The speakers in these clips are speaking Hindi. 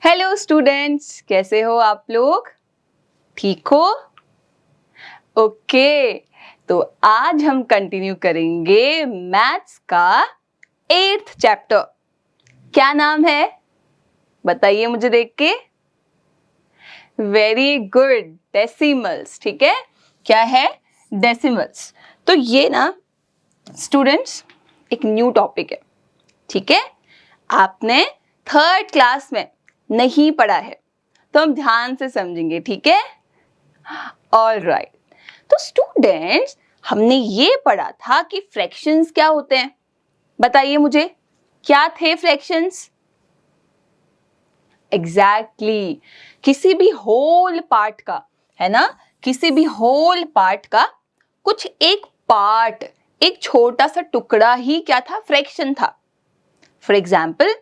हेलो स्टूडेंट्स, कैसे हो आप लोग? ठीक हो? ओके, तो आज हम कंटिन्यू करेंगे मैथ्स का 8th चैप्टर। क्या नाम है बताइए मुझे देख के। Very good, decimals. ठीक है, क्या है? डेसिमल्स। तो ये ना स्टूडेंट्स एक न्यू टॉपिक है, ठीक है? आपने 3rd क्लास में नहीं पढ़ा है, तो हम ध्यान से समझेंगे, ठीक है? All right. तो स्टूडेंट्स हमने ये पढ़ा था कि फ्रैक्शंस क्या होते हैं। बताइए मुझे, क्या थे फ्रैक्शंस? एग्जैक्टली, किसी भी होल पार्ट का, है ना, किसी भी होल पार्ट का कुछ एक पार्ट, एक छोटा सा टुकड़ा ही क्या था? फ्रैक्शन था। फॉर एग्जाम्पल,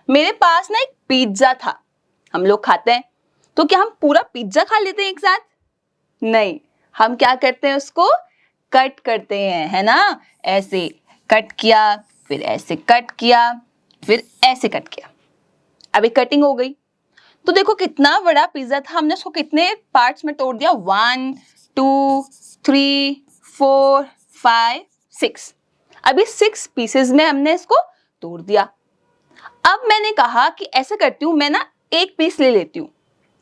मेरे पास ना एक पिज्जा था, हम लोग खाते हैं, तो क्या हम पूरा पिज्जा खा लेते हैं एक साथ? नहीं, हम क्या करते हैं? उसको कट करते हैं, है ना? ऐसे कट किया, फिर ऐसे कट किया, फिर ऐसे कट किया। अभी कटिंग हो गई, तो देखो कितना बड़ा पिज्जा था, हमने उसको कितने पार्ट्स में तोड़ दिया? 1 2 3 4 5 6। अभी 6 पीसेस में हमने इसको तोड़ दिया। अब मैंने कहा कि ऐसे करती हूं, मैं ना एक पीस ले लेती हूँ,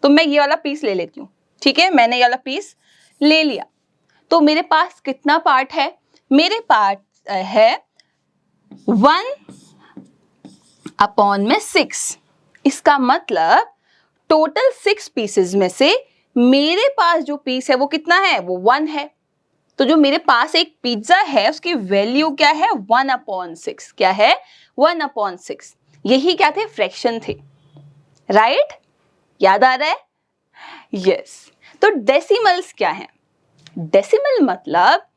तो मैं ये वाला पीस ले लेती हूँ। ठीक है, मैंने ये वाला पीस ले लिया, तो मेरे पास कितना पार्ट है? मेरे पास है 1/6। इसका मतलब टोटल 6 पीसेस में से मेरे पास जो पीस है वो कितना है? वो 1 है। तो जो मेरे पास एक पिज्जा है उसकी वैल्यू क्या है? 1/6। क्या है? 1/6। यही क्या थे? फ्रैक्शन थे, राइट? याद आ रहा है? यस। तो डेसिमल्स क्या है? डेसिमल मतलब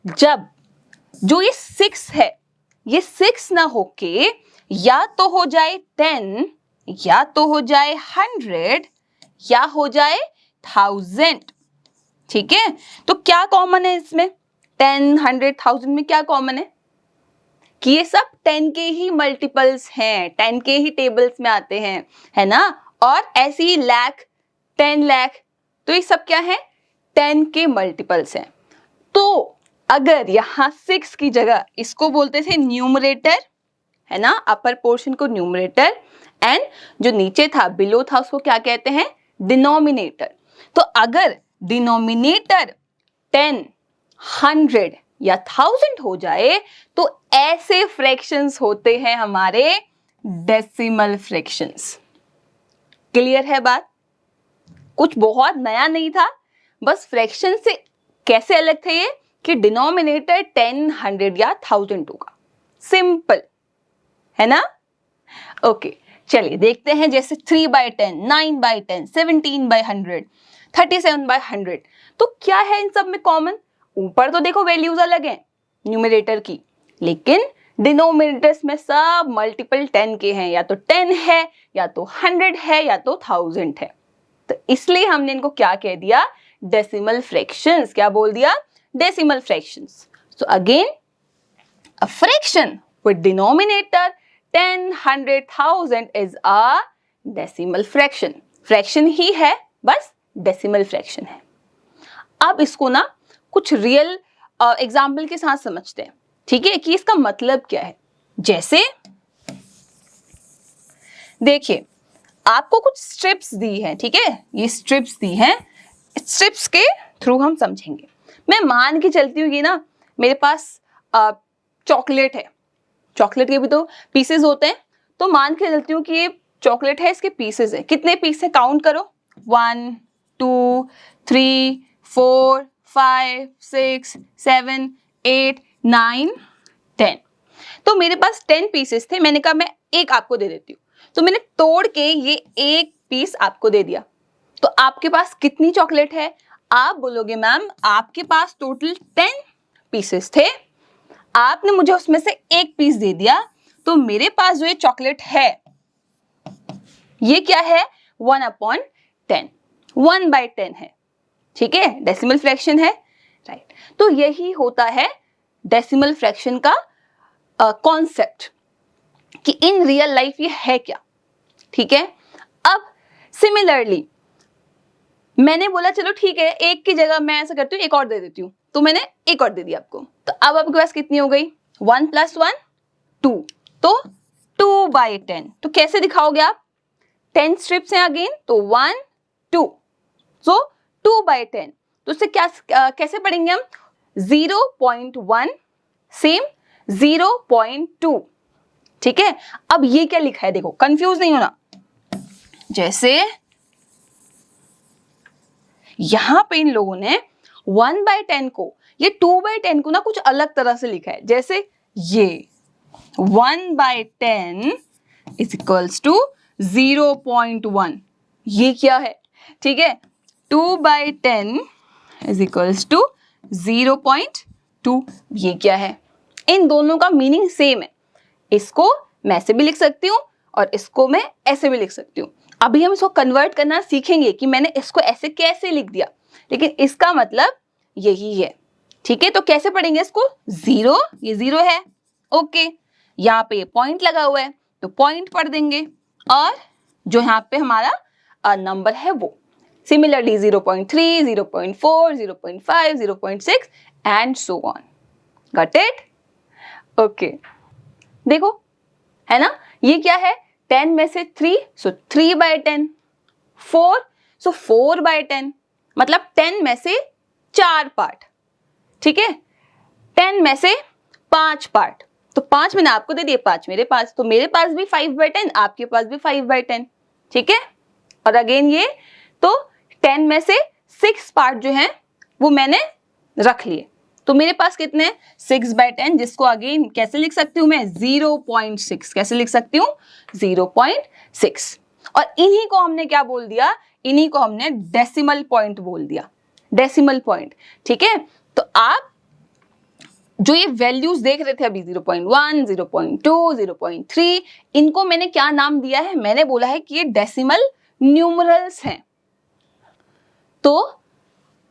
जब जो ये 6 है, ये 6 ना होके या तो हो जाए 10, या तो हो जाए 100, या हो जाए 1000। ठीक है, तो क्या कॉमन है इसमें? 10, 100, 1000 में क्या कॉमन है? कि ये सब 10 के ही मल्टीपल्स हैं, 10 के ही टेबल्स में आते हैं, है ना? और ऐसे ही लाख, 10 लाख, तो ये सब क्या है? 10 के मल्टीपल्स हैं। तो अगर यहाँ 6 की जगह इसको बोलते थे न्यूमरेटर, है ना, अपर पोर्शन को न्यूमरेटर, एंड जो नीचे था, बिलो था, उसको क्या कहते हैं? डिनोमिनेटर। तो अगर डिनोमिनेटर 10, 100 या 1000 हो जाए, तो ऐसे फ्रैक्शंस होते हैं हमारे डेसिमल फ्रैक्शंस। क्लियर है बात? कुछ बहुत नया नहीं था, बस फ्रैक्शन से कैसे अलग थे ये, कि डिनोमिनेटर 10, 100 या 1000 होगा। सिंपल है ना? ओके, चलिए देखते हैं। जैसे 3/10, 9/10, 17/100, 37/100, तो क्या है इन सब में कॉमन? ऊपर तो देखो वैल्यूज अलग हैं न्यूमरेटर की, लेकिन डिनोमिनेटर्स में सब मल्टीपल 10 के हैं, या तो 10 है, या तो 100 है, या तो 1000 है। तो इसलिए हमने इनको क्या कह दिया? Decimal fractions. क्या बोल दिया? Decimal fractions. So again, a fraction with denominator 10, 100, 1000 is a decimal fraction. Fraction ही है, बस डेसिमल फ्रैक्शन है। अब इसको ना कुछ रियल एग्जाम्पल के साथ समझते हैं, ठीक है, कि इसका मतलब क्या है। जैसे देखिए, आपको कुछ स्ट्रिप्स दी हैं, ठीक है, ये स्ट्रिप्स दी हैं, स्ट्रिप्स के थ्रू हम समझेंगे। मैं मान के चलती हूँ, ये ना मेरे पास चॉकलेट है, चॉकलेट के भी तो पीसेस होते हैं, तो मान के चलती हूँ कि ये चॉकलेट है, इसके पीसेस है। कितने पीस है? काउंट करो। 1 2 3 4 5 6 7 8 9 10। तो मेरे पास 10 पीसेस थे, मैंने कहा मैं एक आपको दे देती हूँ, तो मैंने तोड़ के ये एक पीस आपको दे दिया। तो आपके पास कितनी चॉकलेट है? आप बोलोगे मैम आपके पास टोटल 10 पीसेस थे, आपने मुझे उसमें से एक पीस दे दिया, तो मेरे पास जो ये चॉकलेट है ये क्या है? 1/10, 1/10 है। ठीक है, डेसिमल फ्रैक्शन है, राइट? तो यही होता है डेसिमल फ्रैक्शन का कॉन्सेप्ट, कि इन रियल लाइफ ये है क्या। ठीक है, अब सिमिलरली मैंने बोला चलो ठीक है, एक की जगह मैं ऐसा करती हूँ, एक और दे देती हूँ, तो मैंने एक और दे दिया आपको। तो अब आपके पास कितनी हो गई? 1 + 1 2, तो 2/10। तो कैसे दिखाओगे आप? 10 स्ट्रिप्स हैं अगेन, तो 1 2, सो 2/10। तो उससे क्या कैसे पढ़ेंगे हम? 0.1 सेम 0.2। ठीक है, अब ये क्या लिखा है देखो, कंफ्यूज नहीं होना। जैसे यहां पे इन लोगों ने 1/10 को, ये 2/10 को ना कुछ अलग तरह से लिखा है। जैसे ये 1/10 इज इक्वल्स टू 0.1, ये क्या है? ठीक है, 2/10 इज इक्वल्स टू 0.2, ये क्या है? इन दोनों का मीनिंग सेम है। इसको मैं ऐसे भी लिख सकती हूँ और इसको मैं ऐसे भी लिख सकती हूँ। अभी हम इसको कन्वर्ट करना सीखेंगे कि मैंने इसको ऐसे कैसे लिख दिया, लेकिन इसका मतलब यही है। ठीक है, तो कैसे पढ़ेंगे इसको? 0, ये 0 है, ओके, यहाँ पे ये पॉइंट लगा हुआ है तो पॉइंट पढ़ देंगे, और जो यहाँ पे हमारा नंबर है वो similarly 0.3, 0.4, 0.5, 0.6 and so on. Got it? Okay, देखो है ना, ये क्या है? 10 में से 3, सो 3/10, 4, सो 4/10, मतलब 10 में से 4 पार्ट। ठीक है, 10 में से 5 पार्ट, तो 5 मैंने आपको दे दिए, 5 मेरे पास, तो मेरे पास भी 5/10, आपके पास भी 5/10। ठीक है, और अगेन ये तो 10 में से 6 पार्ट जो हैं वो मैंने रख लिए, तो मेरे पास कितने? 6/10, जिसको अगेन कैसे लिख सकती हूँ मैं? 0.6। कैसे लिख सकती हूँ? 0.6। और इन्हीं को हमने क्या बोल दिया? इन्हीं को हमने डेसिमल पॉइंट बोल दिया, डेसिमल पॉइंट। ठीक है, तो आप जो ये वैल्यूज देख रहे थे अभी 0.1, 0.2, 0.3, इनको मैंने क्या नाम दिया है? मैंने बोला है कि ये डेसिमल न्यूमरल्स हैं। तो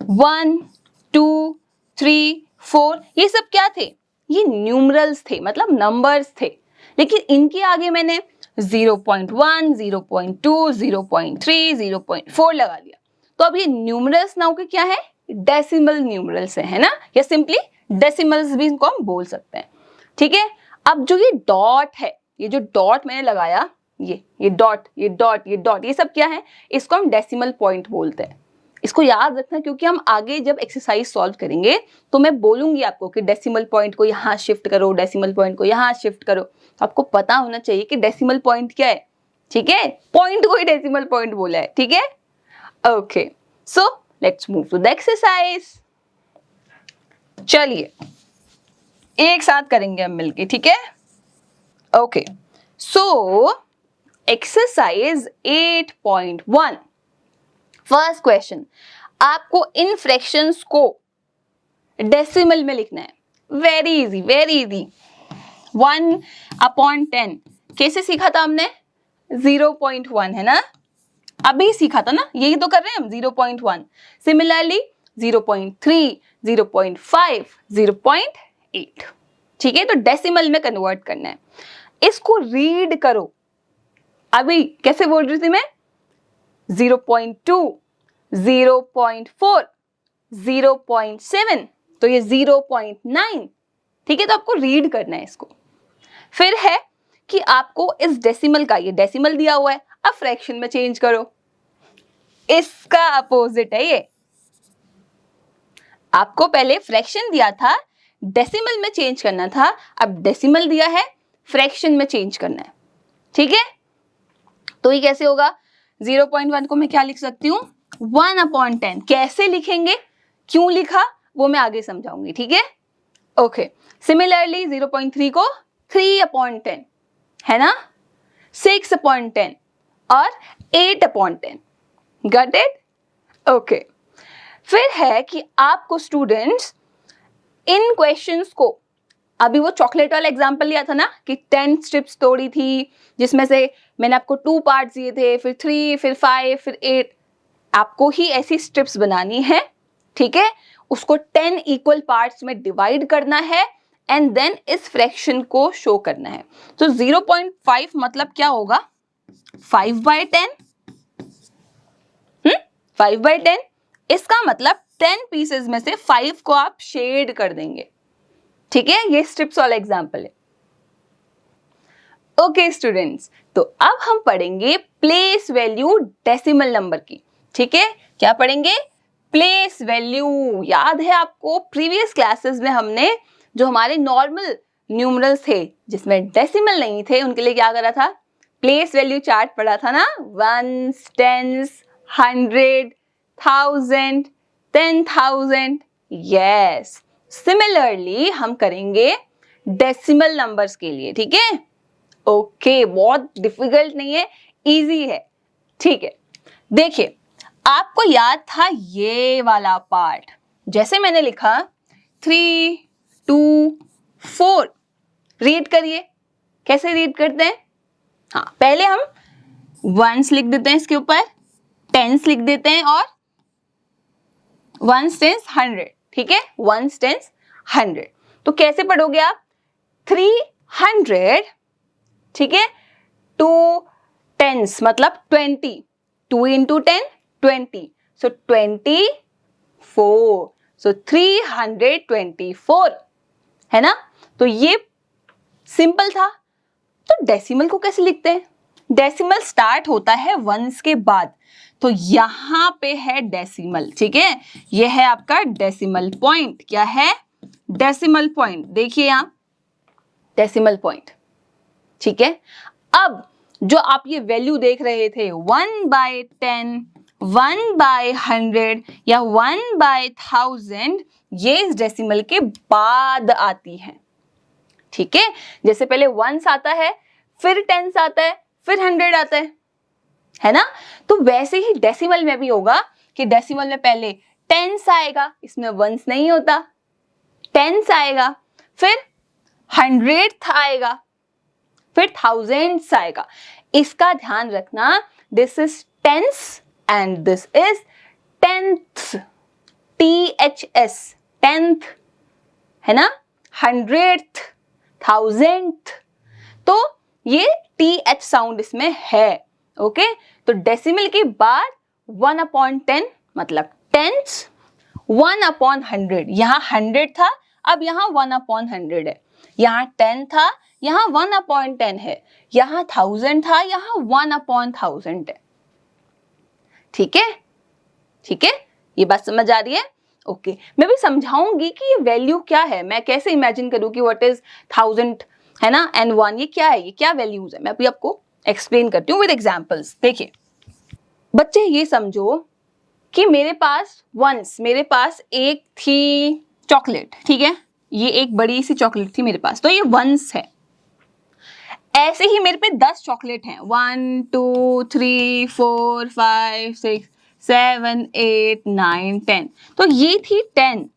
1, 2, 3, 4 ये सब क्या थे? ये न्यूमरल्स थे, मतलब नंबर्स थे, लेकिन इनके आगे मैंने 0.1, 0.2, 0.3, 0.4 लगा दिया, तो अब ये न्यूमरल्स नाउ के क्या है? डेसिमल न्यूमरल्स है ना, या सिंपली डेसिमल्स भी इनको हम बोल सकते हैं। ठीक है, अब जो ये डॉट है, ये जो डॉट मैंने लगाया, ये डॉट, ये डॉट, ये डॉट, ये सब क्या है? इसको हम डेसिमल पॉइंट बोलते हैं। इसको याद रखना, क्योंकि हम आगे जब एक्सरसाइज सॉल्व करेंगे तो मैं बोलूंगी आपको कि डेसिमल पॉइंट को यहाँ शिफ्ट करो, डेसिमल पॉइंट को यहाँ शिफ्ट करो। आपको पता होना चाहिए कि डेसिमल पॉइंट क्या है। ठीक है, पॉइंट को ही डेसिमल पॉइंट बोला है। ठीक है, okay, so let's move to the exercise. चलिए एक साथ करेंगे हम मिलके, ठीक है? Okay, so exercise 8.1, first question, आपको इन फ्रैक्शंस को डेसिमल में लिखना है। Very easy, very easy. 1/10 कैसे सीखा था हमने? 0.1 है ना, अभी सीखा था ना, यही तो कर रहे हैं हम, 0.1। सिमिलरली 0.3, 0.5, 0.8। ठीक है, तो डेसिमल में कन्वर्ट करना है। इसको रीड करो। अभी कैसे बोल रही थी मैं? 0.2, 0.4, 0.7, तो ये 0.9। ठीक है, तो आपको रीड करना है इसको। फिर है कि आपको इस डेसिमल का, ये डेसिमल दिया हुआ है, अब फ्रैक्शन में चेंज करो। इसका अपोजिट है ये। आपको पहले फ्रैक्शन दिया था, डेसिमल में चेंज करना था, अब डेसिमल दिया है, फ्रैक्शन में चेंज करना है। ठीक है, तो ये कैसे होगा? 0.1 को मैं क्या लिख सकती हूँ? 1/10। कैसे लिखेंगे, क्यों लिखा, वो मैं आगे समझाऊंगी। ठीक है, ओके। सिमिलरली 0.3 को 3/10 है ना, 6/10 और 8/10। Got it? ओके। फिर है कि आपको स्टूडेंट्स इन क्वेश्चंस को, अभी वो चॉकलेट वाला एग्जांपल लिया था ना कि 10 स्ट्रिप्स तोड़ी थी, जिसमें से मैंने आपको 2 पार्ट्स दिए थे, फिर 3, फिर 5, फिर 8। आपको ही ऐसी स्ट्रिप्स बनानी है। ठीक है, उसको 10 इक्वल पार्ट्स में डिवाइड करना है एंड देन इस फ्रैक्शन को शो करना है। तो 0.5 मतलब क्या होगा? 5/10 5/10, इसका मतलब 10 पीसेस में से 5 को आप शेड कर देंगे। ठीक है, ये स्ट्रिप्स वाला एग्जाम्पल है। ओके स्टूडेंट्स, तो अब हम पढ़ेंगे प्लेस वैल्यू डेसिमल नंबर की। ठीक है, क्या पढ़ेंगे? Place value. याद है आपको प्रीवियस क्लासेस में हमने जो हमारे नॉर्मल न्यूमरल्स थे जिसमें डेसिमल नहीं थे उनके लिए क्या करा था? प्लेस वैल्यू चार्ट पढ़ा था ना, वंस, टेंस, 100, 1000, 10,000। यस, सिमिलरली हम करेंगे डेसिमल नंबर्स के लिए। ठीक है, ओके, बहुत डिफिकल्ट नहीं है, इजी है। ठीक है, देखिए आपको याद था ये वाला पार्ट, जैसे मैंने लिखा 3, 2, 4, रीड करिए। कैसे रीड करते हैं? हाँ, पहले हम वंस लिख देते हैं, इसके ऊपर टेंस लिख देते हैं और वंस, टेंस, 100। ठीक है, वंस, टेंस, 100। तो कैसे पढ़ोगे आप? 300, ठीक है, 2 टेंस मतलब 20, 2 into 10, 20, so 24, so 324 है ना। तो ये सिंपल था। तो डेसिमल को कैसे लिखते हैं? डेसिमल स्टार्ट होता है वंस के बाद, तो यहां पे है डेसिमल। ठीक है, ये है आपका डेसिमल पॉइंट। क्या है? Decimal point. देखिए यहां डेसिमल पॉइंट। ठीक है, अब जो आप ये वैल्यू देख रहे थे 1/10, 1/100 या 1/1000, ये इस डेसिमल के बाद आती है। ठीक है, जैसे पहले वंस आता है, फिर टेंस आता है, फिर 100 आता है ना। तो वैसे ही डेसिमल में भी होगा कि डेसिमल में पहले टेंस आएगा, इसमें वंस नहीं होता, टेंस आएगा, फिर 100th आएगा, फिर थाउजेंड्स आएगा। इसका ध्यान रखना, this is tens and this is tenth, THS, tenth है ना, 100th, 1000th, तो ये TH साउंड इसमें है। ओके, तो डेसिमल के बाद 1/10 मतलब टेंस, 1/100, यहाँ 100 था, अब यहाँ 1/100 है, यहाँ 10 था, यहाँ 1/10 है, यहाँ 1000 था, यहाँ 1/1000 है। ठीक है, ठीक है, ये बात समझ आ रही है? ओके, मैं भी समझाऊंगी कि ये वैल्यू क्या है, मैं कैसे इमेजिन करूं कि व्हाट इज 1000 है ना एंड 1, ये क्या है, ये क्या वैल्यूज है, मैं अभी आपको एक्सप्लेन करती हूँ विद एग्जांपल्स। देखिए बच्चे, ये समझो कि मेरे पास एक थी चॉकलेट। ठीक है, ये एक बड़ी सी चॉकलेट थी मेरे पास, तो ये वंस है। ऐसे ही मेरे पे 10 चॉकलेट हैं, 1, 2, 3, 4, 5, 6, 7, 8, 9, 10, तो ये थी 10।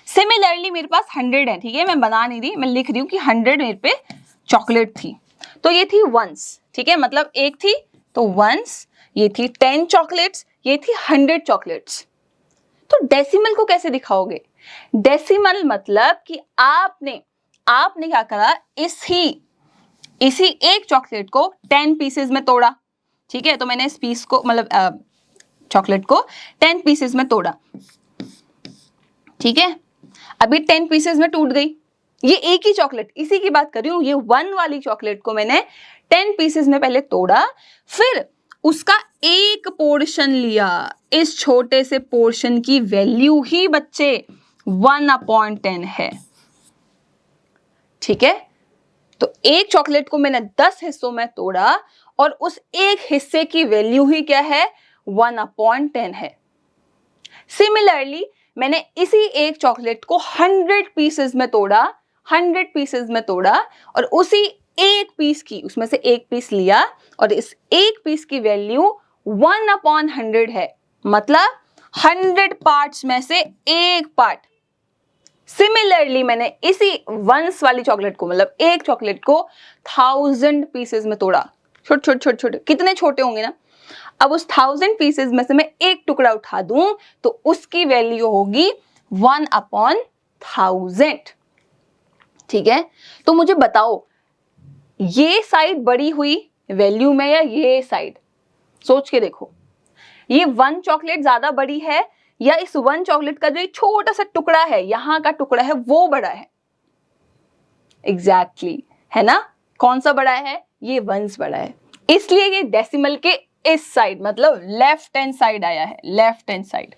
सिमिलरली मेरे पास 100 है। ठीक है, मैं बना नहीं रही, मैं लिख रही हूँ कि 100 मेरे पे चॉकलेट थी, तो ये थी वंस। ठीक है, मतलब एक थी तो वंस, ये थी 10 चॉकलेट्स, ये थी 100 चॉकलेट्स। तो डेसिमल को कैसे दिखाओगे? डेसिमल मतलब कि आपने क्या करा, इसी एक चॉकलेट को 10 पीसेस में तोड़ा। ठीक है, तो मैंने इस पीस को मतलब चॉकलेट को 10 पीसेस में तोड़ा। ठीक है, अभी 10 पीसेस में टूट गई। ये एक ही चॉकलेट, इसी की बात कर रही हूं, ये 1 वाली चॉकलेट को मैंने 10 पीसेस में पहले तोड़ा, फिर उसका एक पोर्शन लिया। इस छोटे से पोर्शन की वैल्यू ही बच्चे 1/10 है। ठीक है, तो एक चॉकलेट को मैंने 10 हिस्सों में तोड़ा और उस एक हिस्से की वैल्यू ही क्या है, 1/10 है। सिमिलरली मैंने इसी एक चॉकलेट को 100 पीसेस में तोड़ा, 100 पीसेस में तोड़ा और उसी एक पीस की, उसमें से एक पीस लिया और इस एक पीस की वैल्यू 1/100 है, मतलब 100 पार्ट्स में से एक पार्ट। सिमिलरली मैंने इसी वंस वाली चॉकलेट को, मतलब एक चॉकलेट को 1000 पीसेस में तोड़ा, छोटे, कितने छोटे होंगे ना। अब उस 1000 पीसेस में से मैं एक टुकड़ा उठा दूं तो उसकी वैल्यू होगी 1/1000। ठीक है, तो मुझे बताओ ये साइड बड़ी हुई वैल्यू में या ये साइड? सोच के देखो, ये 1 चॉकलेट ज्यादा बड़ी है या इस 1 चॉकलेट का जो एक छोटा सा टुकड़ा है, यहाँ का टुकड़ा है, वो बड़ा है? एग्जैक्टली है ना, कौन सा बड़ा है? ये 1s बड़ा है, इसलिए ये डेसिमल के इस साइड मतलब लेफ्ट हैंड साइड आया है, लेफ्ट हैंड साइड।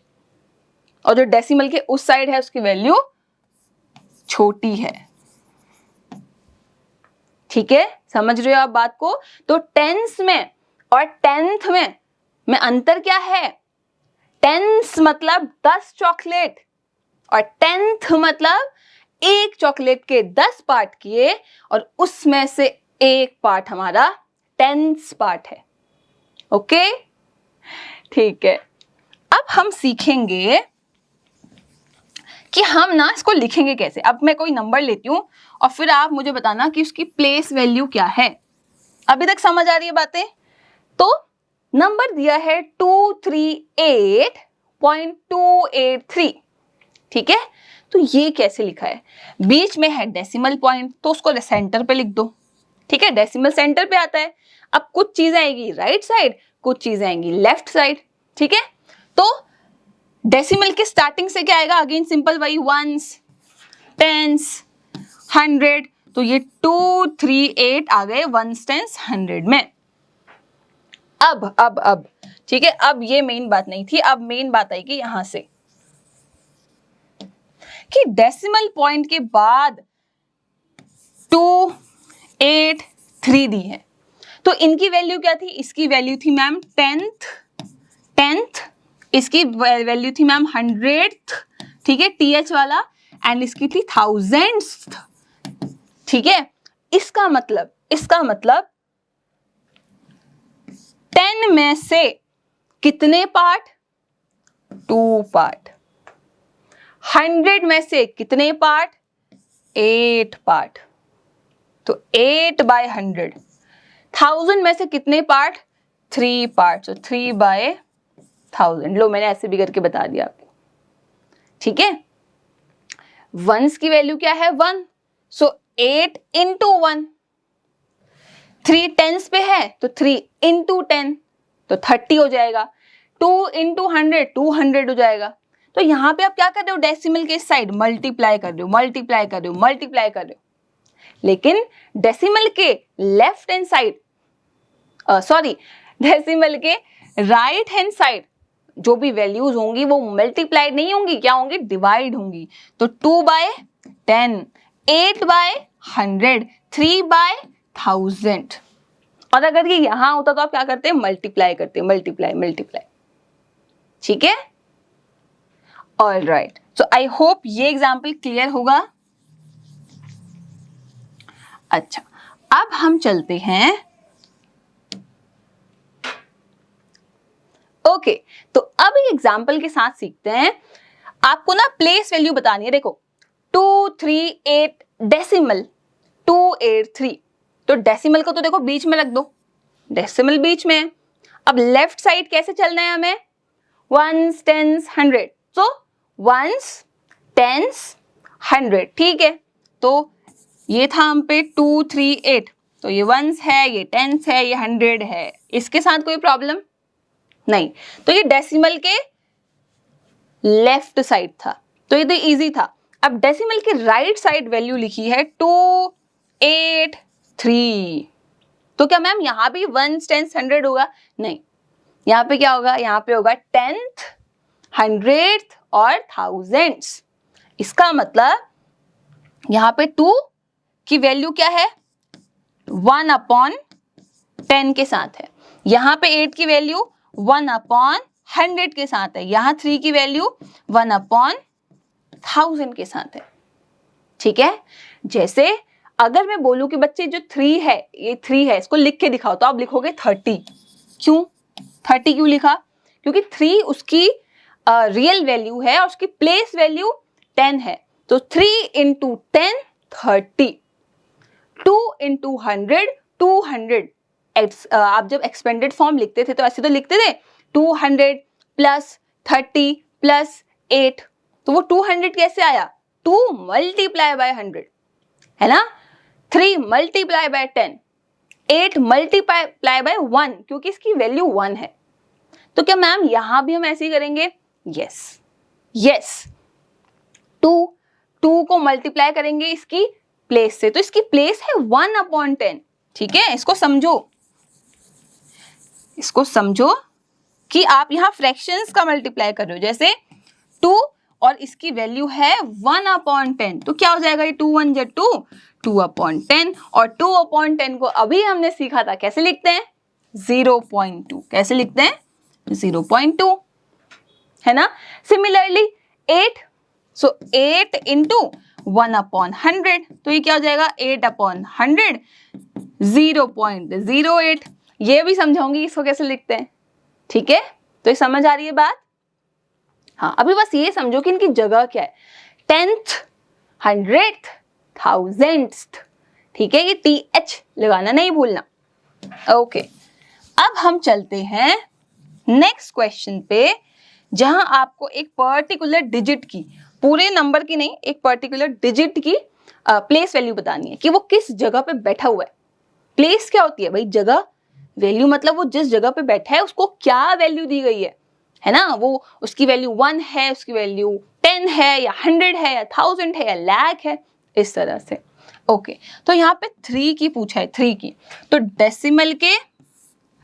और जो डेसिमल के उस साइड है उसकी वैल्यू छोटी है। ठीक है, समझ रहे हो आप बात को? तो टेंस में और टेंथ में अंतर क्या है? टेंस मतलब 10 चॉकलेट और टेंथ मतलब एक चॉकलेट के 10 पार्ट किए और उसमें से एक पार्ट हमारा टेंस पार्ट है। ओके, ठीक है। अब हम सीखेंगे कि हम ना इसको लिखेंगे कैसे। अब मैं कोई नंबर लेती हूं और फिर आप मुझे बताना कि उसकी प्लेस वैल्यू क्या है। अभी तक समझ आ रही है बातें? तो नंबर दिया है 238.283, ठीक है। तो ये कैसे लिखा है? बीच में है डेसिमल पॉइंट, तो उसको सेंटर पे लिख दो, ठीक है। डेसिमल सेंटर पे आता है। अब कुछ चीजें आएगी राइट साइड, कुछ चीजें आएंगी लेफ्ट साइड, ठीक है। तो डेसिमल के स्टार्टिंग से क्या आएगा? अगेन सिंपल वही, 1s, 10s, 100। तो ये 238 आ गए 1s, 10s, 100 में। अब ठीक है, अब ये मेन बात नहीं थी, अब मेन बात आएगी यहां से कि डेसिमल पॉइंट के बाद 2, 8, 3 दी है, तो इनकी वैल्यू क्या थी? इसकी वैल्यू थी मैम 10th, इसकी वैल्यू थी मैम 100th, ठीक है, TH वाला, एंड इसकी थी 1000th, ठीक है। इसका मतलब 10 में से कितने पार्ट? 2 पार्ट। 100 में से कितने पार्ट? 8 पार्ट। तो 8/100। 1000 में से कितने पार्ट? 3 पार्ट। तो 3/1000। लो, मैंने ऐसे भी करके बता दिया आपको, ठीक है। 1s की वैल्यू क्या है? 1, सो 8 into 1। 3 10s पे है तो 3 into 10 तो 30 हो जाएगा। 2 into 100 200 हो जाएगा। तो यहां पे आप क्या कर रहे हो? डेसिमल के साइड मल्टीप्लाई कर रहे हो, मल्टीप्लाई कर रहे हो, मल्टीप्लाई कर रहे हो। लेकिन डेसिमल के left hand side, sorry, decimal के राइट हैंड साइड जो भी वैल्यूज होंगी वो मल्टीप्लाइड नहीं होंगी, क्या होंगी? डिवाइड होंगी। तो 2/10, 8/100, 3/1000। और अगर ये यहां होता तो आप क्या करते? मल्टीप्लाई करते, मल्टीप्लाई। ठीक है, ऑलराइट। सो आई होप ये एग्जाम्पल क्लियर होगा। अच्छा, अब हम चलते हैं, ओके, तो अब एग्जाम्पल के साथ सीखते हैं। आपको ना प्लेस वैल्यू बतानी है। देखो 238 डेसिमल 283, तो डेसिमल को तो देखो बीच में रख दो, डेसिमल बीच में है। अब लेफ्ट साइड कैसे चलना है हमें? 1s, 10s, 100। सो 1s, 10s, 100, ठीक है। तो ये था हम पे 238, तो ये 1s है, ये 10s है, ये 100 है। इसके साथ कोई प्रॉब्लम नहीं। तो ये डेसिमल के लेफ्ट साइड था, तो ये तो इजी था। अब डेसिमल के राइट साइड वैल्यू लिखी है 283, तो क्या मैम यहां भी 1s, 10s, 100 होगा? नहीं, यहां पे क्या होगा? यहां पे होगा 10th, 100th और 1000s। इसका मतलब यहां पे 2 की वैल्यू क्या है? 1/10 के साथ है। यहां पे 8 की वैल्यू 1/100 के साथ है। यहां 3 की वैल्यू 1/1000 के साथ है, ठीक है। जैसे अगर मैं बोलूं कि बच्चे जो 3 है, ये 3 है, इसको लिख के दिखाओ, तो आप लिखोगे 30। क्यों 30 क्यों लिखा? क्योंकि 3 उसकी रियल वैल्यू है और उसकी प्लेस वैल्यू 10 है। तो 3 into 10 30, 2 into 100 200। आप जब एक्सपेंडेड फॉर्म लिखते थे तो ऐसे तो लिखते थे 200 प्लस 30 प्लस 8। तो वो 200 कैसे आया? 2 multiply by 100 है ना, 3 multiply by 10, 8 multiply by 1, क्योंकि इसकी वैल्यू 1 है। तो क्या मैम यहां भी हम ऐसे ही करेंगे? यस यस, 2 को मल्टीप्लाई करेंगे इसकी प्लेस से, तो इसकी प्लेस है 1/10। ठीक है, इसको समझो कि आप यहाँ फ्रैक्शंस का मल्टीप्लाई कर रहे हो, जैसे 2 और इसकी वैल्यू है 1/10, तो क्या हो जाएगा ये 2 1 2, 2/10, और 2/10 को अभी हमने सीखा था कैसे लिखते हैं? 0.2। कैसे लिखते हैं? 0.2, है ना। सिमिलरली 8, सो 8 इंटू 1/100, तो ये क्या हो जाएगा? 8/100, 0.08। ये भी समझाऊंगी इसको कैसे लिखते हैं। ठीक है, तो ये समझ आ रही है बात? हाँ, अभी बस ये समझो कि इनकी जगह क्या है, 10th, 100th, 1000th। ठीक है, ये TH लगाना नहीं भूलना। ओके, अब हम चलते हैं नेक्स्ट क्वेश्चन पे, जहां आपको एक पर्टिकुलर डिजिट की, पूरे नंबर की नहीं, एक पर्टिकुलर डिजिट की प्लेस वैल्यू बतानी है कि वो किस जगह पे बैठा हुआ है। प्लेस क्या होती है भाई? जगह। वैल्यू मतलब वो जिस जगह पे बैठा है उसको क्या वैल्यू दी गई है ना। वो उसकी वैल्यू 1 है, उसकी वैल्यू 10 है, या 100 है, या 1000 है, या लाख है, इस तरह से। ओके, तो यहाँ पे 3 की पूछा है, 3 की, तो डेसिमल के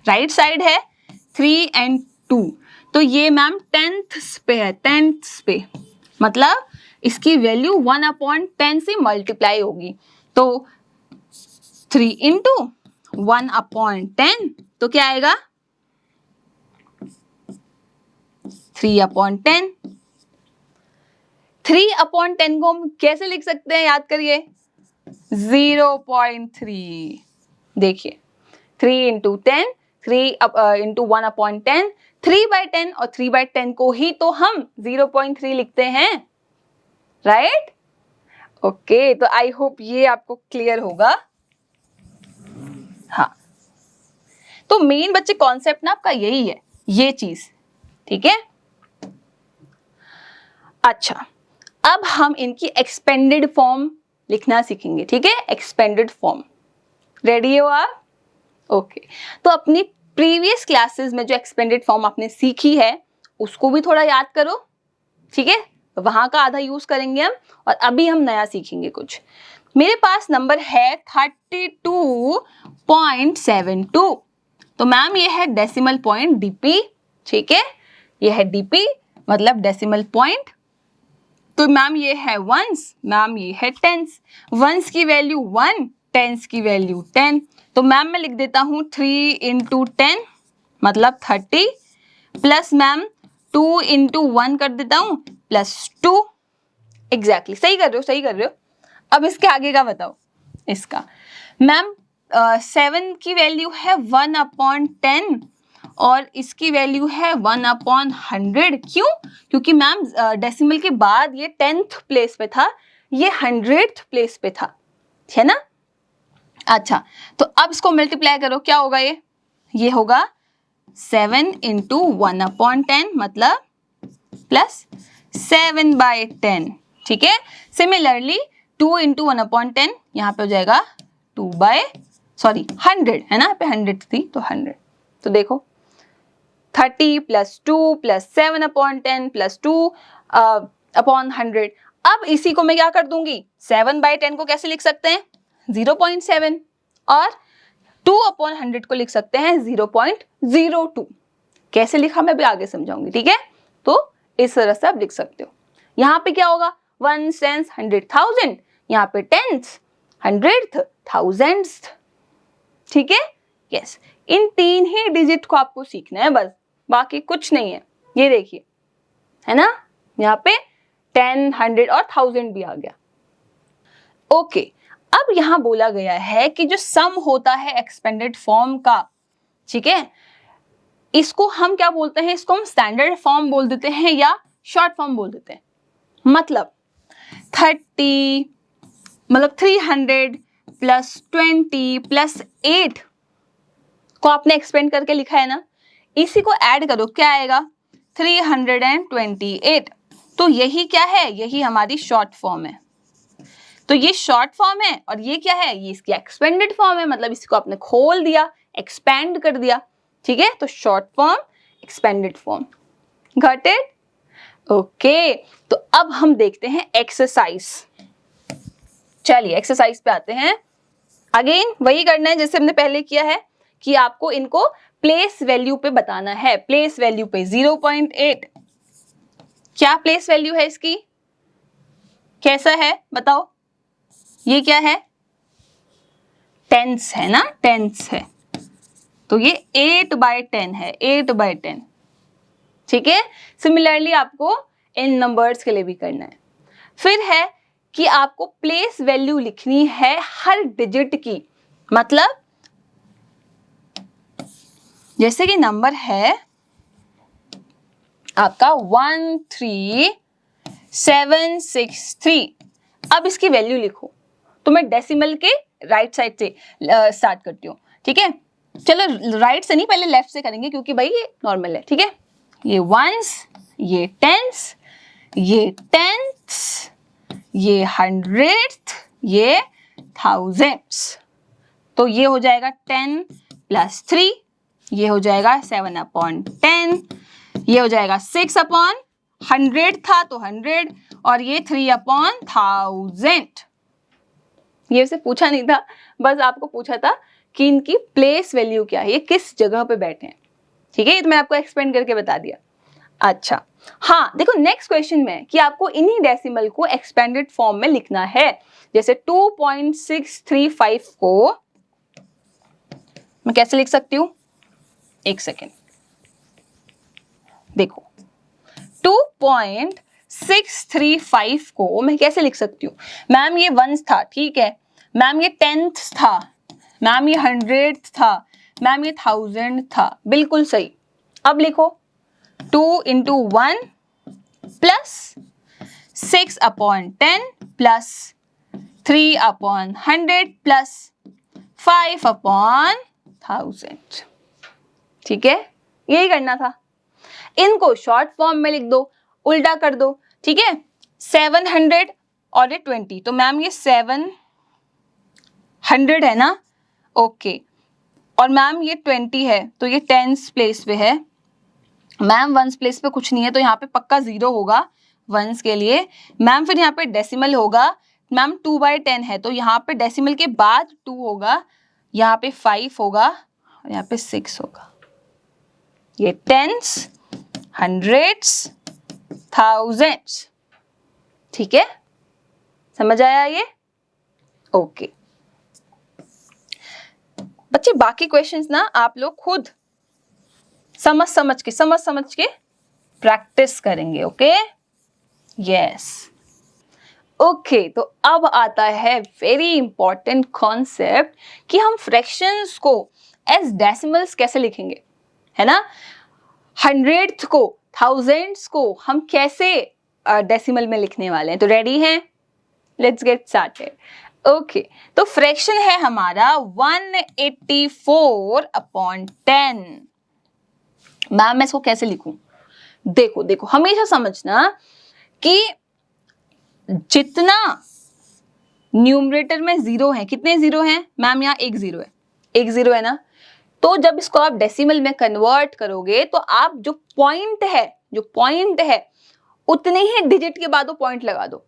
राइट साइड है 3 and 2, तो ये मैम 10th पे है, 10th पे, मतलब इसकी वैल्यू 1/10 से मल्टीप्लाई होगी, तो 3 इंटू 1/10, तो क्या आएगा? 3/10। 3/10 को हम कैसे लिख सकते हैं? याद करिए, 0.3। देखिए, 3 इंटू 10, 3 इंटू 1/10, 3/10, और 3/10 को ही तो हम 0.3 लिखते हैं, राइट? ओके, तो आई होप ये आपको क्लियर होगा। हाँ, तो मेन बच्चे कॉन्सेप्ट ना आपका यही है, ये चीज। ठीक है, अच्छा, अब हम इनकी एक्सपेंडेड फॉर्म लिखना सीखेंगे। ठीक है, एक्सपेंडेड फॉर्म, रेडी हो आप? ओके, तो अपनी प्रीवियस क्लासेस में जो एक्सपेंडेड फॉर्म आपने सीखी है उसको भी थोड़ा याद करो। ठीक है, वहां का आधा यूज करेंगे हम, और अभी हम नया सीखेंगे कुछ। मेरे पास नंबर है 32.72, तो मैम ये है डेसिमल पॉइंट डीपी। ठीक है, ये है डीपी मतलब डेसिमल पॉइंट। तो मैम ये है वंस, मैम ये है टेंस। वंस की वैल्यू 1, टेंस की वैल्यू 10, तो मैम मैं लिख देता हूँ 3 इंटू 10 मतलब 30, प्लस मैम 2 इंटू 1 कर देता हूँ प्लस 2। एग्जैक्टली, सही कर रहे हो, सही कर रहे हो। अब इसके आगे का बताओ। इसका मैम 7 की वैल्यू है 1/10 और इसकी वैल्यू है 1/100। क्यों? क्योंकि मैम डेसिमल के बाद ये 10th प्लेस पे था, ये 100th प्लेस पे था, है ना। अच्छा, तो अब इसको मल्टीप्लाई करो, क्या होगा? ये होगा 7 इंटू 1/10 मतलब प्लस 7/10। ठीक है, सिमिलरली 2 इंटू 1/10 यहाँ पे हो जाएगा 100, है ना, पे 100 थी तो 100। तो देखो 30 प्लस 2 प्लस 7/10 प्लस 2/100। अब इसी को मैं क्या कर दूंगी, 7/10 को कैसे लिख सकते हैं? 0.7, और 2/100 को लिख सकते हैं 0.02। कैसे लिखा मैं भी आगे समझाऊंगी। ठीक है, तो इस तरह से आप लिख सकते हो। यहाँ पे क्या होगा? 1 cents 100,000, यहाँ पे 10th 100th 1000th। ठीक है, यस, इन 3 ही डिजिट को आपको सीखना है बस, बाकी कुछ नहीं है। ये देखिए, है ना, यहाँ पे 10 100 और 1000 भी आ गया। ओके, अब यहां बोला गया है कि जो सम होता है एक्सपेंडेड फॉर्म का, ठीक है, इसको हम क्या बोलते हैं? इसको हम स्टैंडर्ड फॉर्म बोल देते हैं या शॉर्ट फॉर्म बोल देते हैं। मतलब 30 मतलब 300 प्लस 20 प्लस 8 को आपने एक्सपेंड करके लिखा है ना, इसी को ऐड करो, क्या आएगा? 328। तो यही क्या है? यही हमारी शॉर्ट फॉर्म है। तो ये शॉर्ट फॉर्म है और ये क्या है? ये इसकी एक्सपेंडेड फॉर्म है, मतलब इसको आपने खोल दिया, एक्सपैंड कर दिया। ठीक है, तो short form expanded form. Got it? Okay, तो अब हम देखते हैं एक्सरसाइज। चलिए एक्सरसाइज पे आते हैं। अगेन वही करना है जैसे हमने पहले किया है कि आपको इनको प्लेस वैल्यू पे बताना है। प्लेस वैल्यू पे 0.8 क्या प्लेस वैल्यू है इसकी? कैसा है बताओ? ये क्या है? टेंस है ना, टेंस है, तो ये 8/10 है, 8/10। ठीक है, सिमिलरली आपको इन नंबर्स के लिए भी करना है। फिर है कि आपको प्लेस वैल्यू लिखनी है हर डिजिट की। मतलब जैसे कि नंबर है आपका 13763, अब इसकी वैल्यू लिखो। तो मैं डेसिमल के राइट साइड से स्टार्ट करती हूँ। ठीक है, चलो राइट से नहीं, पहले लेफ्ट से करेंगे क्योंकि भाई ये नॉर्मल है। ठीक है, ये वंस, ये टेंस, ये टेंथ्स, ये हंड्रेड्थ, ये थाउजेंड्स। तो ये हो जाएगा 10 + 3, ये हो जाएगा 7/10, ये हो जाएगा 6/100 था तो 100, और ये 3/1000। ये उसे पूछा नहीं था, बस आपको पूछा था कि इनकी प्लेस वैल्यू क्या है, ये किस जगह पे बैठे हैं। ठीक है, ये तो मैं आपको एक्सप्लेन करके बता दिया। अच्छा हाँ, देखो नेक्स्ट क्वेश्चन में कि आपको इन्हीं डेसिमल को एक्सपेंडेड फॉर्म में लिखना है। जैसे 2.635 को मैं कैसे लिख सकती हूँ? एक सेकेंड, देखो 2.635 को मैं कैसे लिख सकती हूँ? मैम ये वंस था, ठीक है मैम, ये टेंथ था मैम, ये 100 था मैम, ये 1000 था, बिल्कुल सही। अब लिखो 2 × 1 + 6/10 + 3/100 + 5/1000। ठीक है, यही करना था। इनको शॉर्ट फॉर्म में लिख दो, उल्टा कर दो। ठीक है, 700 और ये 20, तो मैम ये 700 है ना, ओके। और मैम ये 20 है तो ये टेंस प्लेस पे है। मैम वंस प्लेस पे कुछ नहीं है तो यहाँ पे पक्का 0 होगा वंस के लिए। मैम फिर यहाँ पे डेसिमल होगा, मैम 2/10 है तो यहाँ पे डेसिमल के बाद 2 होगा, यहाँ पे 5 होगा और यहाँ पे 6 होगा। ये टेंस, हंड्रेड्स, थाउजेंड्स। ठीक है, समझ आया ये? ओके बच्चे, बाकी क्वेश्चंस ना आप लोग खुद समझ के प्रैक्टिस करेंगे। ओके यस ओके, तो अब आता है वेरी इंपॉर्टेंट कॉन्सेप्ट कि हम फ्रैक्शंस को एज डेसिमल्स कैसे लिखेंगे, है ना। हंड्रेड्थ को, थाउजेंड्स को हम कैसे डेसिमल में लिखने वाले हैं, तो रेडी हैं? Let's get started. ओके, तो फ्रैक्शन है हमारा 184/10। मैम मैं इसको कैसे लिखूं? देखो देखो, हमेशा समझना कि जितना न्यूमरेटर में 0 है, कितने 0 हैं मैम? यहाँ एक 0 है, एक 0 है ना। तो जब इसको आप डेसिमल में कन्वर्ट करोगे तो आप जो पॉइंट है उतने ही डिजिट के बाद वो पॉइंट लगा दो।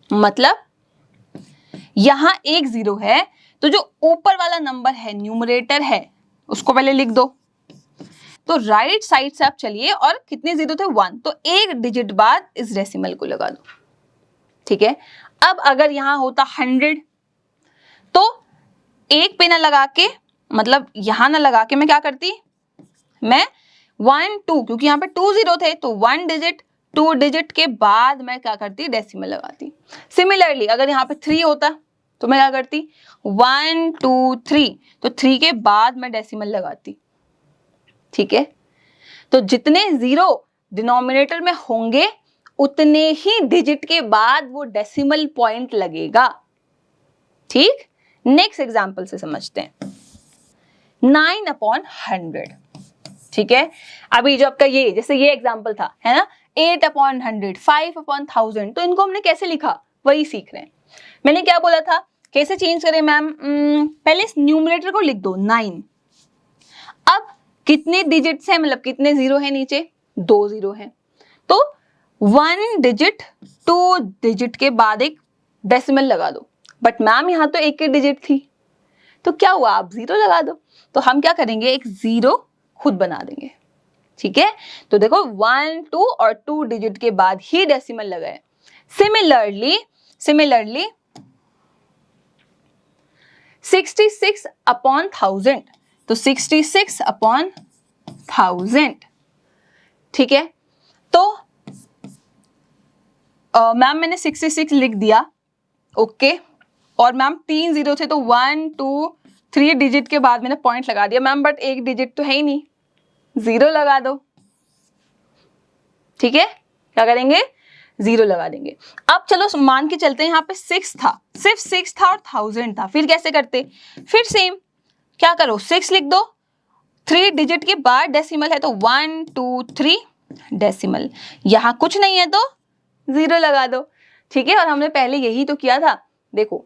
मतलब यहां एक 0 है तो जो ऊपर वाला नंबर है, न्यूमरेटर है, उसको पहले लिख दो। तो राइट साइड से आप चलिए और कितने 0 थे? 1, तो एक डिजिट बाद इस डेसिमल को लगा दो। ठीक है, अब अगर यहां होता 100 तो एक पे ना लगा के, मतलब यहां ना लगा के मैं क्या करती? मैं 1 2, क्योंकि यहाँ पे 2 0 थे तो 1 डिजिट 2 डिजिट के बाद मैं क्या करती? डेसिमल लगाती। सिमिलरली अगर यहाँ पे 3 होता तो मैं क्या करती? 1 2 3, तो 3 के बाद मैं डेसिमल लगाती। ठीक है, तो जितने 0 डिनोमिनेटर में होंगे उतने ही डिजिट के बाद वो डेसिमल पॉइंट लगेगा। ठीक, नेक्स्ट एग्जांपल से समझते हैं। 9/100। ठीक है, अभी जो आपका ये, जैसे ये एग्जांपल था, है ना, 8/100, 5/1000, तो इनको हमने कैसे लिखा वही सीख रहे हैं। मैंने क्या बोला था, कैसे चेंज करें मैम? पहले इस न्यूमरेटर को लिख दो 9। अब कितने डिजिट्स हैं, मतलब कितने जीरो है नीचे, 2 जीरो हैं। तो 1 डिजिट 2 डिजिट के बाद एक डेसिमल लगा दो, बट मैम यहाँ तो एक ही डिजिट थी, तो क्या हुआ, आप 0 लगा दो। तो हम क्या करेंगे, एक 0 खुद बना देंगे, ठीक है। तो देखो 1 2 और 2 डिजिट के बाद ही डेसिमल लगाए। सिमिलरली 66 अपॉन 1000, तो 66 अपॉन 1000, ठीक है। तो मैम मैंने 66 लिख दिया, ओके। और मैम 3 जीरो थे, तो 1 2 3 डिजिट के बाद मैंने पॉइंट लगा दिया मैम, बट एक डिजिट तो है ही नहीं, 0 लगा दो, ठीक है। क्या करेंगे, 0 लगा देंगे। अब चलो मान के चलते हैं यहाँ पे 6 था, सिर्फ 6 था और 1000 था, फिर कैसे करते, फिर सेम क्या करो, 6 लिख दो, 3 डिजिट के बाद डेसिमल है, तो 1 2 3 डेसिमल, यहाँ कुछ नहीं है तो 0 लगा दो, ठीक है। और हमने पहले यही तो किया था, देखो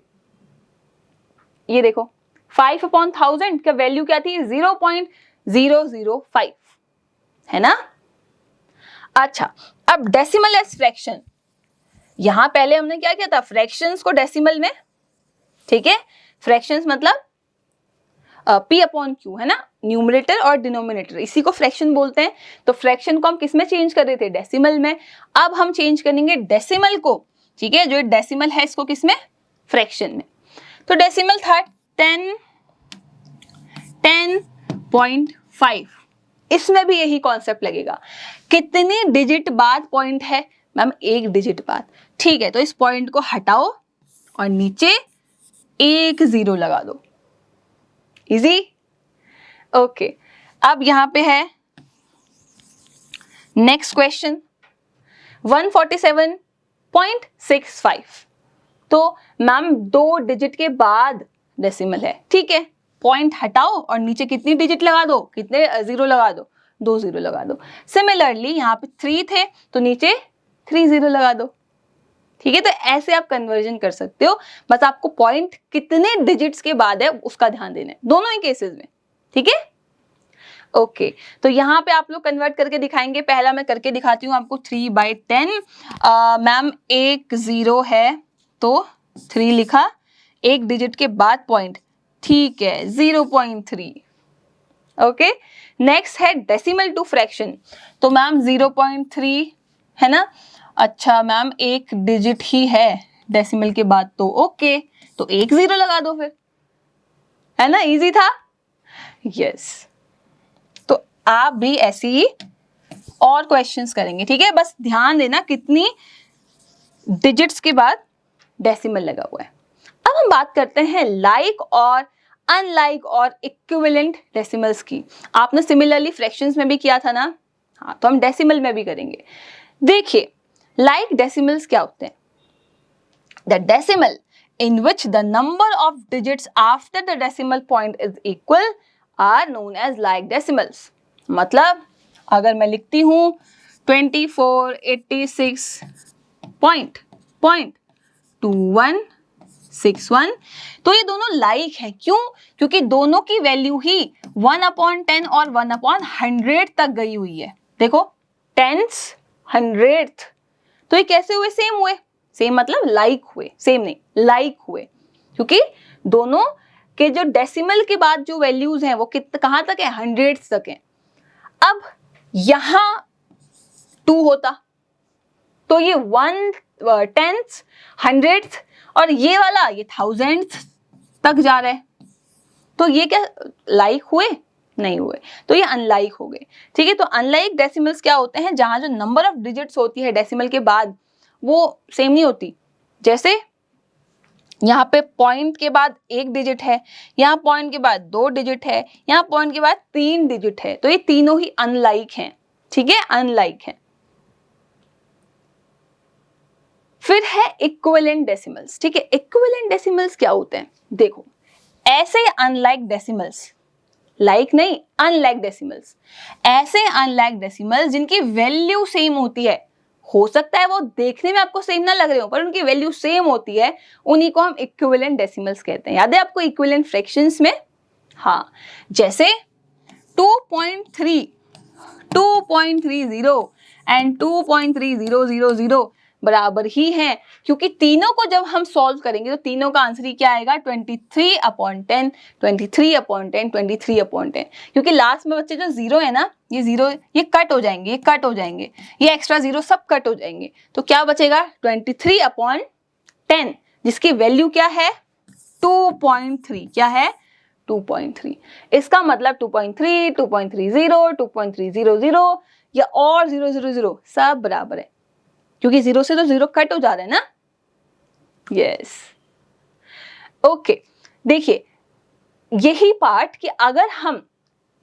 ये देखो 5 अपॉन 1000 का वैल्यू क्या थी, 0.005, है ना। अच्छा, अब डेसिमल एज फ्रैक्शन, यहां पहले हमने क्या किया था, फ्रैक्शंस को डेसिमल में, ठीक है। फ्रैक्शंस मतलब P अपॉन Q, है ना, न्यूमरेटर और डिनोमिनेटर, इसी को फ्रैक्शन बोलते हैं। तो फ्रैक्शन को हम किस में चेंज कर रहे थे, डेसिमल में। अब हम चेंज करेंगे डेसिमल को, ठीक है, जो डेसिमल है इसको किस में, फ्रैक्शन में। तो डेसिमल था 10.5, इसमें भी यही कॉन्सेप्ट लगेगा। कितनी डिजिट बाद पॉइंट है, मैम एक डिजिट बाद, ठीक है। तो इस पॉइंट को हटाओ और नीचे एक 0 लगा दो, इजी, ओके। अब यहां पे है नेक्स्ट क्वेश्चन 147.65, तो मैम 2 डिजिट के बाद डेसिमल है, ठीक है। पॉइंट हटाओ और नीचे कितनी डिजिट लगा दो, कितने 0 लगा दो, 2 0 लगा दो। सिमिलरली यहाँ पे 3 थे, तो नीचे 3 0 लगा दो, ठीक है। तो ऐसे आप कन्वर्जन कर सकते हो, बस आपको पॉइंट कितने डिजिट्स के बाद है उसका ध्यान देना है, दोनों ही केसेस में, ठीक है, ओके। तो यहाँ पे आप लोग कन्वर्ट करके दिखाएंगे, पहला मैं करके दिखाती हूँ आपको, 3/10, मैम एक 0 है तो 3 लिखा, एक डिजिट के बाद पॉइंट, ठीक है, 0.3, ओके। नेक्स्ट है डेसिमल टू फ्रैक्शन, तो मैम 0.3 है ना, अच्छा मैम एक डिजिट ही है डेसिमल के बाद, तो ओके, तो एक 0 लगा दो फिर, है ना, इजी था, यस। तो आप भी ऐसे ही और क्वेश्चंस करेंगे, ठीक है। बस ध्यान देना कितनी डिजिट्स के बाद डेसिमल लगा हुआ है। अब हम बात करते हैं लाइक और अनलाइक और इक्विवेलेंट डेसिमल्स की। आपने सिमिलरली फ्रैक्शंस में भी किया था ना, हाँ, तो हम डेसिमल में भी करेंगे। देखिए लाइक डेसिमल्स क्या होते हैं, the decimal in which the number of digits after the decimal point is equal are known as like decimals। मतलब अगर मैं लिखती हूँ 2486.2161, तो ये दोनों लाइक है, क्यों, क्योंकि दोनों की वैल्यू ही 1/10 और 1/100 तक गई हुई है। देखो टेंस, हंड्रेड्थ, तो ये कैसे हुए, सेम हुए, सेम मतलब लाइक हुए, सेम नहीं लाइक हुए, क्योंकि दोनों के जो डेसिमल के बाद जो वैल्यूज हैं वो कहां तक है, हंड्रेड्स तक है। अब यहां 2 होता तो ये 1/10, हंड्रेड्स, और ये वाला ये थाउजेंड्स तक जा रहा है, तो ये क्या लाइक हुए, नहीं हुए, तो ये अनलाइक हो गए, ठीक है। तो अनलाइक डेसिमल्स क्या होते हैं, जहां जो नंबर ऑफ डिजिट्स होती है डेसिमल के बाद वो सेम नहीं होती। जैसे यहाँ पे पॉइंट के बाद 1 डिजिट है, यहाँ पॉइंट के बाद 2 डिजिट है, यहाँ पॉइंट के बाद 3 डिजिट है, तो ये तीनों ही अनलाइक हैं, ठीक है, अनलाइक हैं। फिर है इक्विवेलेंट डेसिमल्स, ठीक है। इक्विवेलेंट डेसिमल्स क्या होते हैं, देखो ऐसे अनलाइक डेसिमल्स, लाइक नहीं अनलाइक डेसिमल्स, ऐसे अनलाइक डेसिमल्स जिनकी वैल्यू सेम होती है, हो सकता है वो देखने में आपको सेम ना लग रहे हो पर उनकी वैल्यू सेम होती है, उन्हीं को हम इक्विवेलेंट डेसिमल्स कहते हैं। याद है आपको इक्विवेलेंट फ्रैक्शंस में, हाँ, जैसे 2.3 2.30 एंड 2.3000 बराबर ही हैं, क्योंकि तीनों को जब हम सॉल्व करेंगे तो तीनों का आंसर ही क्या आएगा 23/10, 23/10, 23/10, क्योंकि लास्ट में बच्चे जो जीरो है ना, ये जीरो ये कट हो जाएंगे, ये कट हो जाएंगे, ये एक्स्ट्रा जीरो सब कट हो जाएंगे, तो क्या बचेगा 23/10, जिसकी वैल्यू क्या है 2.3, क्या है 2.3। इसका मतलब 2.3, 2.30, 2.300 या और 000 सब बराबर है, क्योंकि जीरो से तो जीरो कट हो जा रहा है ना। Yes, okay. देखिए यही पार्ट कि अगर हम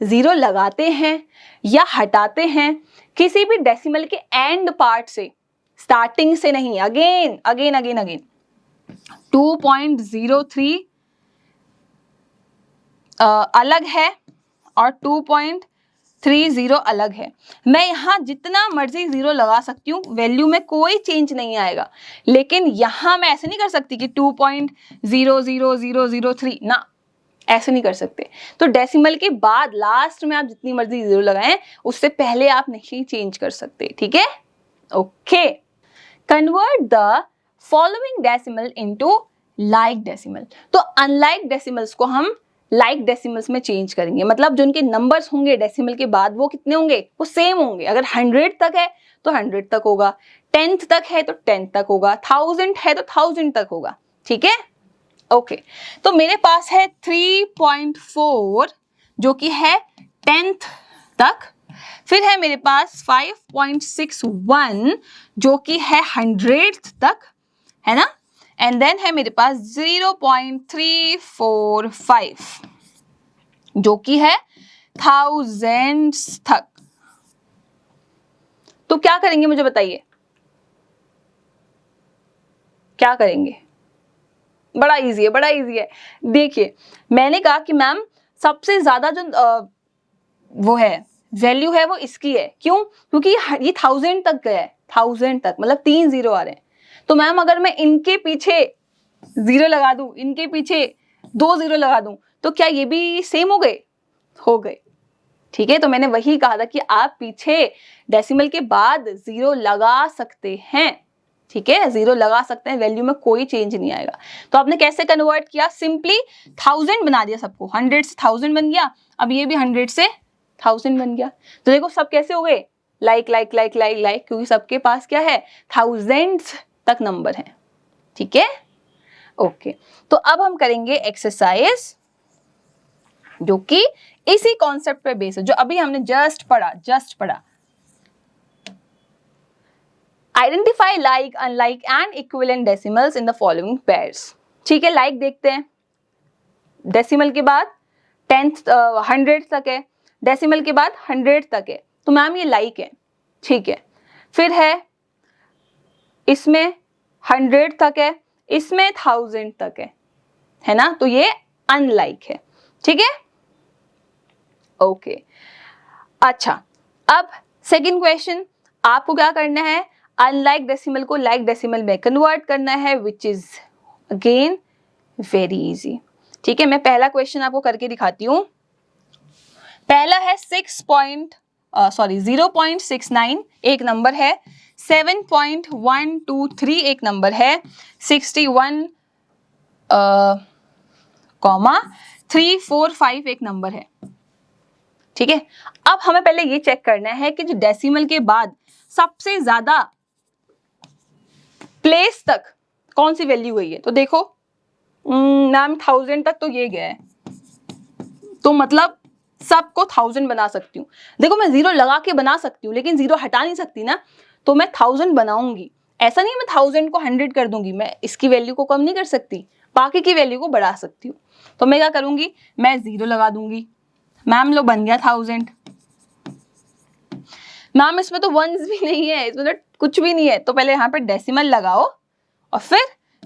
जीरो लगाते हैं या हटाते हैं किसी भी डेसिमल के एंड पार्ट से, स्टार्टिंग से नहीं, अगेन अगेन अगेन अगेन 2.03 अलग है और 2.30 अलग है। मैं यहाँ जितना मर्जी जीरो लगा सकती हूँ, वैल्यू में कोई चेंज नहीं आएगा, लेकिन यहाँ मैं ऐसे नहीं कर सकती कि 2.00003 ना, ऐसे नहीं कर सकते। तो डेसिमल के बाद लास्ट में आप जितनी मर्जी जीरो लगाएं, उससे पहले आप नहीं चेंज कर सकते, ठीक है। Okay, convert the following decimal into like decimal. तो अनलाइक डेसिमल्स को हम लाइक डेसिमल्स में चेंज करेंगे, मतलब जो उनके नंबर्स होंगे डेसिमल के बाद वो कितने होंगे, वो सेम होंगे। अगर 100 तक है तो 100 तक होगा, 10th तक है तो 10 तक होगा, 1000 है तो 1000 तक होगा, ठीक है। ओके, तो मेरे पास है 3.4 जो कि है 10th तक, फिर है मेरे पास 5.61 जो कि है 100th तक, है ना, एंड देन है मेरे पास 0.345 जो कि है 1000 तक। तो क्या करेंगे मुझे बताइए, क्या करेंगे? बड़ा इजी है, बड़ा इजी है। देखिए मैंने कहा कि मैम सबसे ज्यादा जो वो है वैल्यू है वो इसकी है, क्यों? क्योंकि ये 1000 तक गया है, 1000 तक मतलब 3 जीरो आ रहे हैं। तो मैम अगर मैं इनके पीछे जीरो लगा दूं, इनके पीछे 2 जीरो लगा दूं, तो क्या ये भी सेम हो गए? हो गए, ठीक है। तो मैंने वही कहा था कि आप पीछे डेसिमल के बाद जीरो लगा सकते हैं, ठीक है, जीरो लगा सकते हैं, वैल्यू में कोई चेंज नहीं आएगा। तो आपने कैसे कन्वर्ट किया? सिंपली 1000 बना दिया सबको, 100 से 1000 बन गया, अब ये भी 100 से 1000 बन गया। तो देखो सब कैसे हो गए, like like like like like, क्योंकि सबके पास क्या है, 1000 तक नंबर है, ठीक है। ओके, तो अब हम करेंगे एक्सरसाइज जो कि इसी कॉन्सेप्ट पे बेस है जो अभी हमने जस्ट पढ़ा। Identify like, unlike and equivalent decimals in the following pairs. ठीक है, लाइक देखते हैं, डेसिमल के बाद 100 तक है, डेसिमल के बाद 100 तक है, तो मैम ये लाइक है, ठीक है। फिर है इसमें 100 तक है, इसमें 1000 तक है ना, तो ये अनलाइक है, ठीक है। ओके, अच्छा, अब सेकंड क्वेश्चन, आपको क्या करना है, अनलाइक डेसिमल को लाइक डेसिमल में कन्वर्ट करना है, which is again very easy, ठीक है। मैं पहला क्वेश्चन आपको करके दिखाती हूँ। पहला है 0.69 एक नंबर है, 7.123 एक नंबर है, 61,345 एक नंबर है, ठीक है। अब हमें पहले ये चेक करना है कि जो डेसिमल के बाद सबसे ज्यादा प्लेस तक कौन सी वैल्यू गई है। तो देखो मैम 1000 तक तो ये गया है, तो मतलब सबको 1000 बना सकती हूँ। देखो मैं जीरो लगा के बना सकती हूँ, लेकिन जीरो हटा नहीं सकती ना, तो मैं 1000 बनाऊंगी। ऐसा नहीं है मैं 1000 को 100 कर दूंगी, मैं इसकी वैल्यू को कम नहीं कर सकती, बाकी की वैल्यू को बढ़ा सकती हूँ। तो मैं क्या करूंगी, मैं जीरो लगा दूंगी, मैम लो बन गया 1000। मैम इसमें तो वंस भी नहीं है, इसमें तो कुछ भी नहीं है, तो पहले यहाँ पे डेसिमल लगाओ और फिर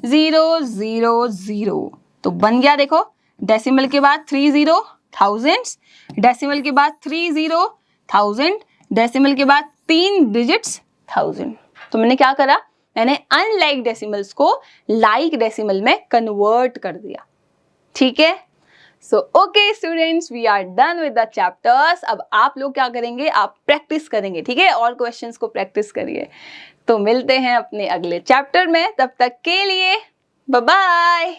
000, तो बन गया। देखो डेसिमल के बाद 30 1000, डेसिमल के बाद 30 1000, डेसिमल के बाद 3 डिजिट्स 1000। तो मैंने क्या करा, मैंने अनलाइक डेसिमल्स को लाइक डेसिमल में कन्वर्ट कर दिया, ठीक है। So okay students, we are done with the chapters. अब आप लोग क्या करेंगे, आप प्रैक्टिस करेंगे, ठीक है, और क्वेश्चंस को प्रैक्टिस करिए। तो मिलते हैं अपने अगले चैप्टर में, तब तक के लिए बाय बाय।